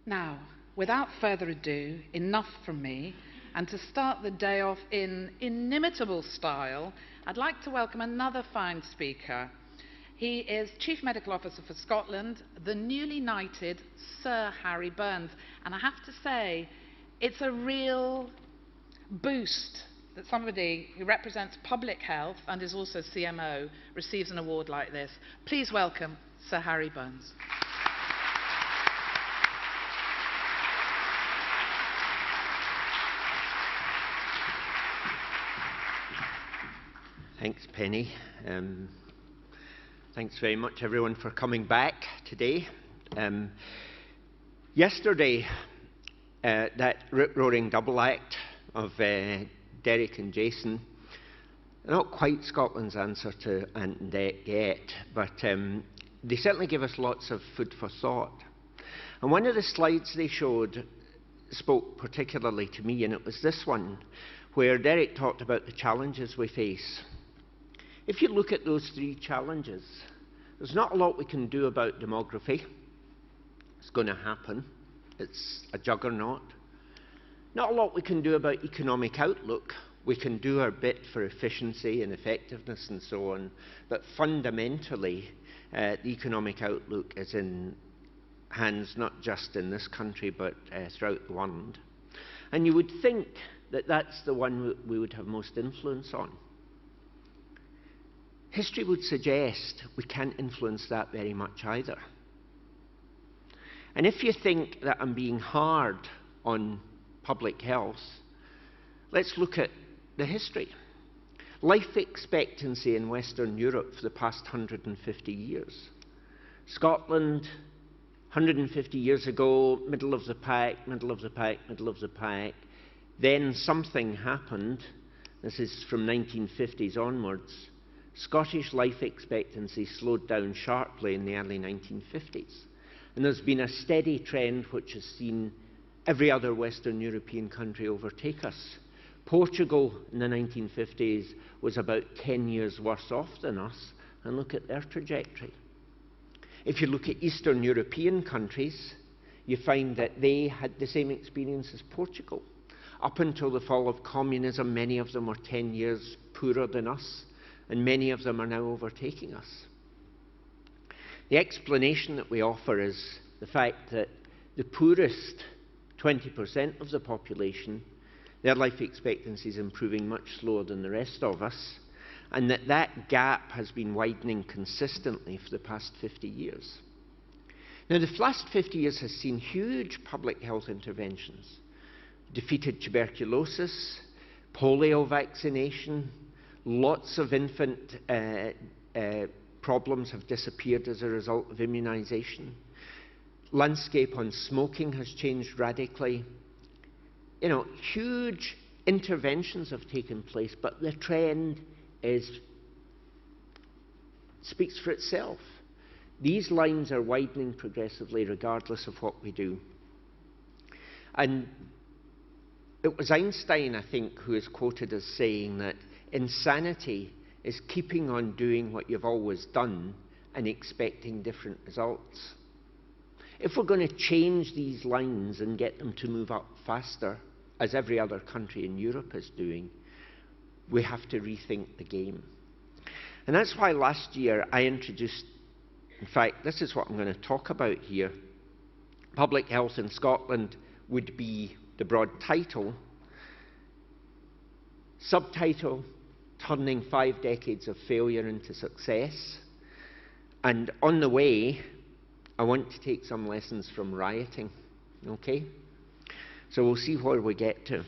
Now, without further ado, enough from me, and to start the day off in inimitable style, I'd like to welcome another fine speaker. He is Chief Medical Officer for Scotland, the newly knighted Sir Harry Burns. And I have to say, it's a real boost that somebody who represents public health and is also CMO receives an award like this. Please welcome Sir Harry Burns. Thanks, Penny. Thanks very much, everyone, for coming back today. Yesterday, that rip-roaring double act of Derek and Jason, not quite Scotland's answer to Ant and Dec yet, but they certainly give us lots of food for thought. And one of the slides they showed spoke particularly to me, and it was this one, where Derek talked about the challenges we face. If you look at those three challenges, there's not a lot we can do about demography. It's going to happen. It's a juggernaut. Not a lot we can do about economic outlook. We can do our bit for efficiency and effectiveness and so on, but fundamentally, the economic outlook is in hands not just in this country, but throughout the world. And you would think that that's the one we would have most influence on. History would suggest we can't influence that very much either. And if you think that I'm being hard on public health, let's look at the history. Life expectancy in Western Europe for the past 150 years. Scotland, 150 years ago, middle of the pack, middle of the pack, middle of the pack. Then something happened. This is from 1950s onwards. Scottish life expectancy slowed down sharply in the early 1950s. And there's been a steady trend which has seen every other Western European country overtake us. Portugal in the 1950s was about 10 years worse off than us, and look at their trajectory. If you look at Eastern European countries, you find that they had the same experience as Portugal. Up until the fall of communism, many of them were 10 years poorer than us, and many of them are now overtaking us. The explanation that we offer is the fact that the poorest 20% of the population, their life expectancy is improving much slower than the rest of us, and that gap has been widening consistently for the past 50 years. Now, the last 50 years has seen huge public health interventions. Defeated tuberculosis, polio vaccination, lots of infant problems have disappeared as a result of immunisation. Landscape on smoking has changed radically. You know, huge interventions have taken place, but the trend speaks for itself. These lines are widening progressively regardless of what we do. And it was Einstein, I think, who is quoted as saying that insanity is keeping on doing what you've always done and expecting different results. If we're going to change these lines and get them to move up faster, as every other country in Europe is doing, we have to rethink the game. And that's why last year I introduced, in fact, this is what I'm going to talk about here. Public Health in Scotland would be the broad title. Subtitle, Turning 5 Decades of Failure into Success. And on the way, I want to take some lessons from rioting, okay? So we'll see where we get to.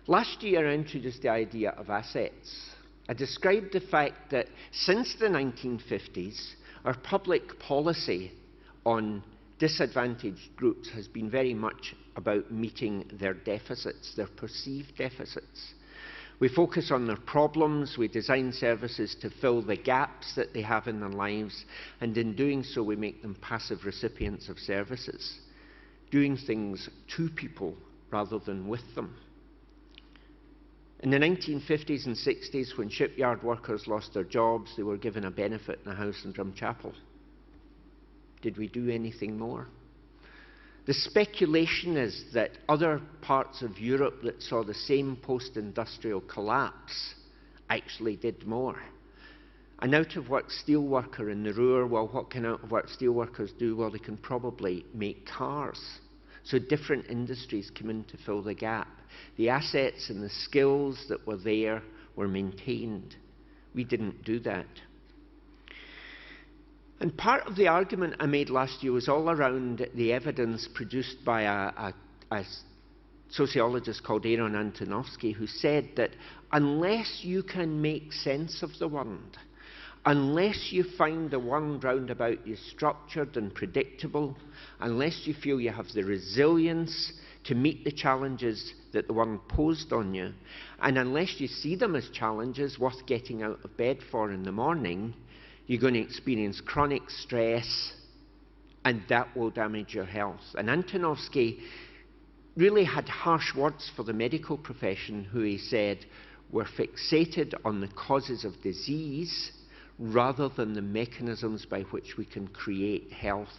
Last year, I introduced the idea of assets. I described the fact that since the 1950s, our public policy on disadvantaged groups has been very much about meeting their deficits, their perceived deficits. We focus on their problems, we design services to fill the gaps that they have in their lives, and in doing so we make them passive recipients of services, doing things to people rather than with them. In the 1950s and 60s, when shipyard workers lost their jobs, they were given a benefit in a house in Drumchapel. Did we do anything more? The speculation is that other parts of Europe that saw the same post-industrial collapse actually did more. An out-of-work steelworker in the Ruhr, well, what can out-of-work steelworkers do? Well, they can probably make cars. So different industries come in to fill the gap. The assets and the skills that were there were maintained. We didn't do that. And part of the argument I made last year was all around the evidence produced by a sociologist called Aaron Antonovsky, who said that unless you can make sense of the world, unless you find the world round about you structured and predictable, unless you feel you have the resilience to meet the challenges that the world posed on you, and unless you see them as challenges worth getting out of bed for in the morning, you're going to experience chronic stress, and that will damage your health. And Antonovsky really had harsh words for the medical profession, who he said were fixated on the causes of disease rather than the mechanisms by which we can create health.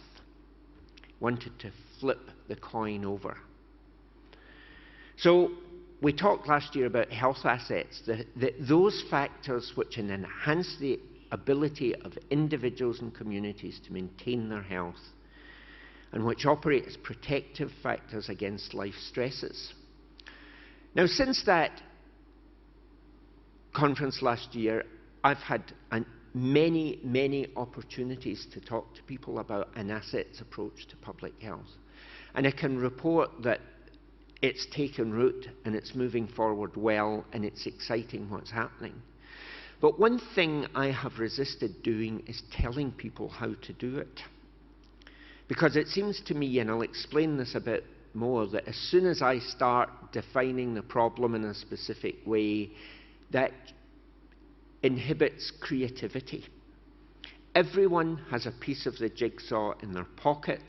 Wanted to flip the coin over. So we talked last year about health assets, those factors which enhance the ability of individuals and communities to maintain their health, and which operate as protective factors against life stresses. Now, since that conference last year, I've had many, many opportunities to talk to people about an assets approach to public health. And I can report that it's taken root and it's moving forward well, and it's exciting what's happening. But one thing I have resisted doing is telling people how to do it. Because it seems to me, and I'll explain this a bit more, that as soon as I start defining the problem in a specific way, that inhibits creativity. Everyone has a piece of the jigsaw in their pocket,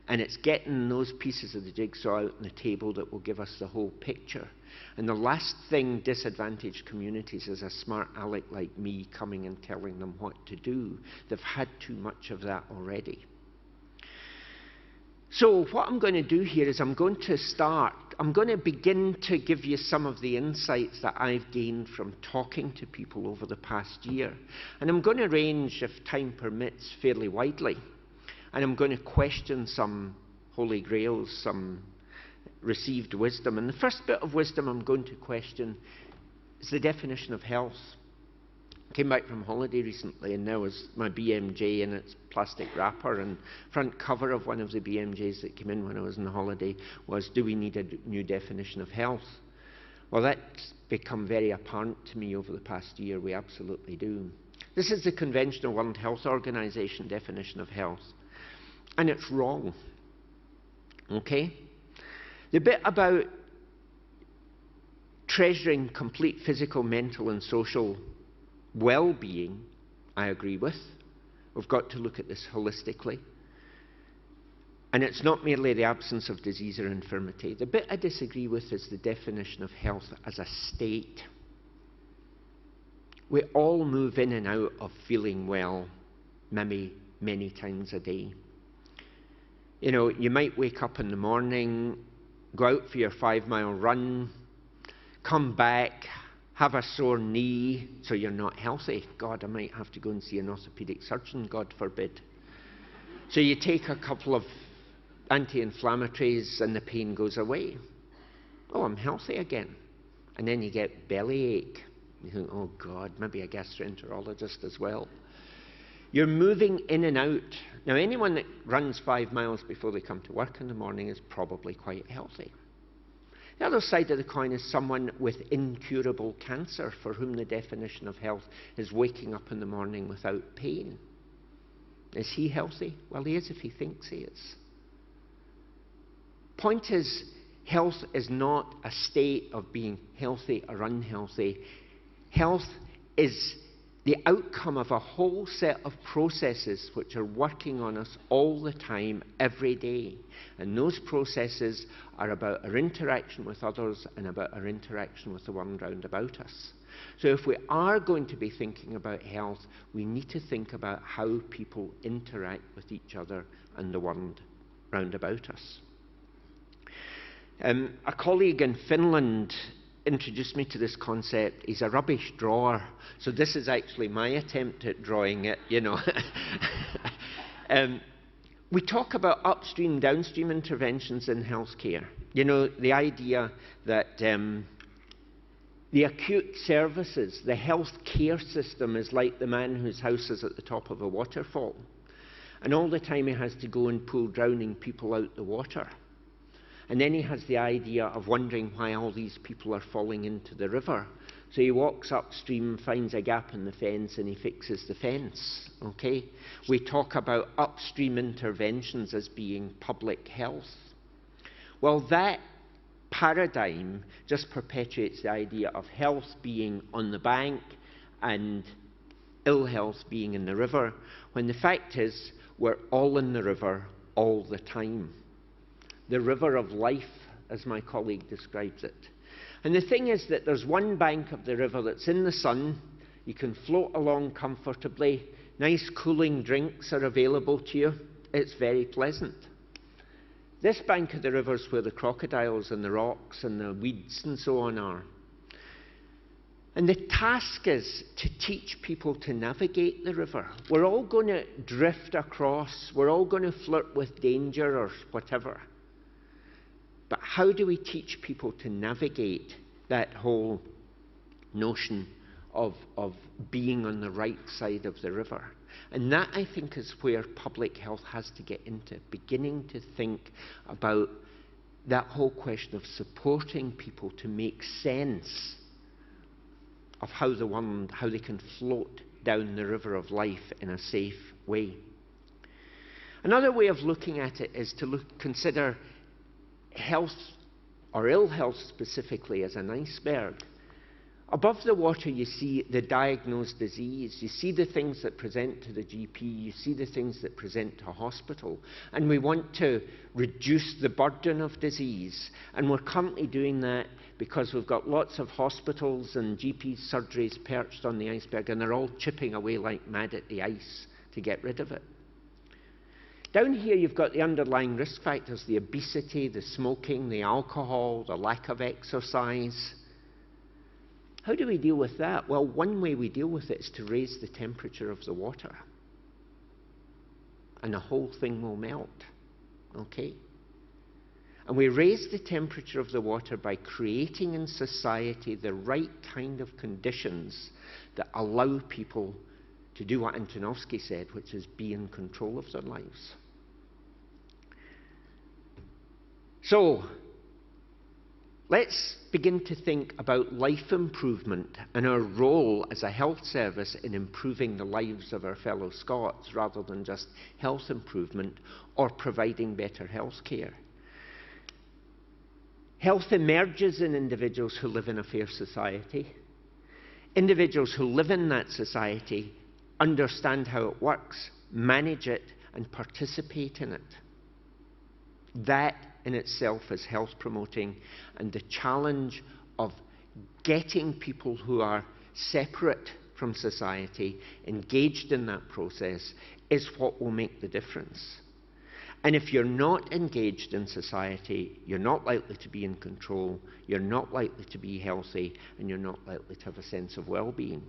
and it's getting those pieces of the jigsaw out on the table that will give us the whole picture. And the last thing disadvantaged communities is a smart aleck like me coming and telling them what to do. They've had too much of that already. So what I'm going to do here is I'm going to begin to give you some of the insights that I've gained from talking to people over the past year. And I'm going to range, if time permits, fairly widely. And I'm going to question some holy grails, some received wisdom. And the first bit of wisdom I'm going to question is the definition of health. I came back from holiday recently, and there was my BMJ in its plastic wrapper, and front cover of one of the BMJs that came in when I was on holiday was, do we need a new definition of health? Well, that's become very apparent to me over the past year. We absolutely do. This is the conventional World Health Organization definition of health, and it's wrong. Okay? The bit about treasuring complete physical, mental and social well-being, I agree with. We've got to look at this holistically. And it's not merely the absence of disease or infirmity. The bit I disagree with is the definition of health as a state. We all move in and out of feeling well, maybe many times a day. You know, you might wake up in the morning, go out for your 5-mile run, come back, have a sore knee, so you're not healthy. God, I might have to go and see an orthopedic surgeon, God forbid. So you take a couple of anti-inflammatories and the pain goes away. Oh, I'm healthy again. And then you get bellyache. You think, oh God, maybe a gastroenterologist as well. You're moving in and out. Now, anyone that runs 5 miles before they come to work in the morning is probably quite healthy. The other side of the coin is someone with incurable cancer for whom the definition of health is waking up in the morning without pain. Is he healthy? Well, he is if he thinks he is. Point is, health is not a state of being healthy or unhealthy. Health is the outcome of a whole set of processes which are working on us all the time, every day. And those processes are about our interaction with others and about our interaction with the world round about us. So if we are going to be thinking about health, we need to think about how people interact with each other and the world. round about us. A colleague in Finland introduced me to this concept. He's a rubbish drawer, so this is actually my attempt at drawing it, you know. We talk about upstream, downstream interventions in healthcare. You know, the idea that the acute services, the health care system is like the man whose house is at the top of a waterfall. And all the time he has to go and pull drowning people out the water. And then he has the idea of wondering why all these people are falling into the river. So he walks upstream, finds a gap in the fence, and he fixes the fence. Okay? We talk about upstream interventions as being public health. Well, that paradigm just perpetuates the idea of health being on the bank and ill health being in the river, when the fact is we're all in the river all the time. The river of life, as my colleague describes it. And the thing is that there's one bank of the river that's in the sun. You can float along comfortably. Nice cooling drinks are available to you. It's very pleasant. This bank of the river is where the crocodiles and the rocks and the weeds and so on are. And the task is to teach people to navigate the river. We're all going to drift across. We're all going to flirt with danger or whatever. But how do we teach people to navigate that whole notion of being on the right side of the river? And that, I think, is where public health has to get into, beginning to think about that whole question of supporting people to make sense of how they can float down the river of life in a safe way. Another way of looking at it is to consider health, or ill health specifically, as an iceberg. Above the water you see the diagnosed disease, you see the things that present to the GP, you see the things that present to hospital, and we want to reduce the burden of disease, and we're currently doing that because we've got lots of hospitals and GP surgeries perched on the iceberg, and they're all chipping away like mad at the ice to get rid of it. Down here you've got the underlying risk factors, the obesity, the smoking, the alcohol, the lack of exercise. How do we deal with that? Well, one way we deal with it is to raise the temperature of the water. And the whole thing will melt. Okay? And we raise the temperature of the water by creating in society the right kind of conditions that allow people to do what Antonovsky said, which is be in control of their lives. So, let's begin to think about life improvement and our role as a health service in improving the lives of our fellow Scots, rather than just health improvement or providing better health care. Health emerges in individuals who live in a fair society. Individuals who live in that society understand how it works, manage it, and participate in it. That in itself is health promoting, and the challenge of getting people who are separate from society engaged in that process is what will make the difference. And if you're not engaged in society, you're not likely to be in control, you're not likely to be healthy, and you're not likely to have a sense of well-being.